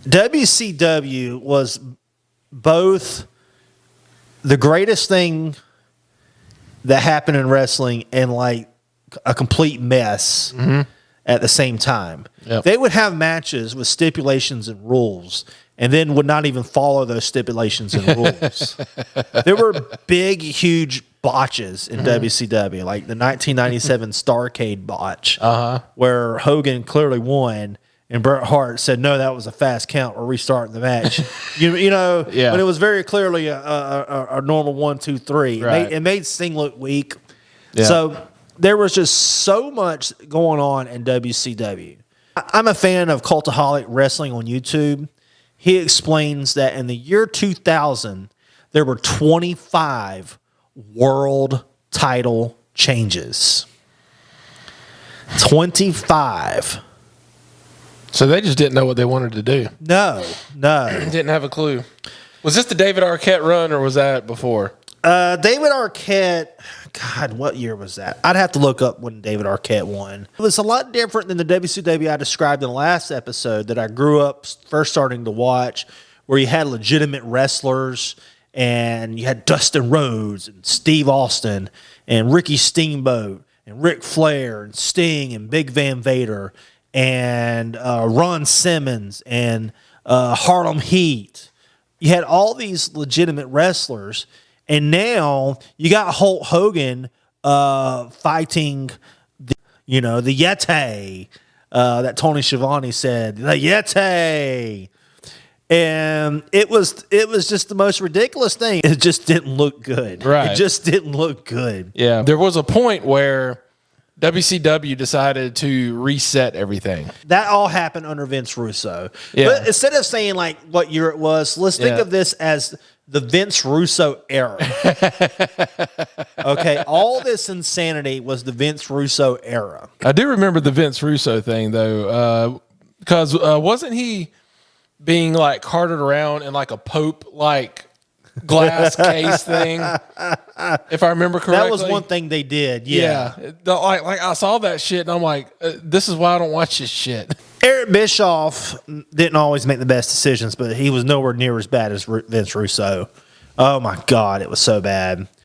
WCW was both the greatest thing that happened in wrestling and like a complete mess at the same time. Yep. They would have matches with stipulations and rules and then would not even follow those stipulations and rules. There were big, huge botches in WCW, like the 1997 Starrcade botch, where Hogan clearly won. And Bret Hart said, "No, that was a fast count. We're restarting the match." you know, Yeah. but it was very clearly a normal 1, 2, 3. Right. It made Sting look weak. Yeah. So there was just so much going on in WCW. I'm a fan of Cultaholic Wrestling on YouTube. He explains that in the year 2000, there were 25 world title changes. 25. So they just didn't know what they wanted to do. No. Didn't have a clue. Was this the David Arquette run, or was that before? David Arquette, God, what year was that? I'd have to look up when David Arquette won. It was a lot different than the WCW I described in the last episode that I grew up first starting to watch, where you had legitimate wrestlers and you had Dustin Rhodes and Steve Austin and Ricky Steamboat and Ric Flair and Sting and Big Van Vader and Ron Simmons and Harlem Heat. You had all these legitimate wrestlers, and now you got Hulk Hogan fighting, the Yeti that Tony Schiavone said, the Yeti. And it was just the most ridiculous thing. It just didn't look good. Right. It just didn't look good. Yeah. There was a point where WCW decided to reset everything. That all happened under Vince Russo. Yeah. But instead of saying like what year it was, let's think of this as the Vince Russo era. Okay, all this insanity was the Vince Russo era. I do remember the Vince Russo thing though, because wasn't he being like carted around in like a Pope like glass case thing, if I remember correctly? That was one thing they did. Yeah. Like I saw that shit and I'm like, this is why I don't watch this shit. Eric Bischoff didn't always make the best decisions, but he was nowhere near as bad as Vince Russo. Oh my God, it was so bad.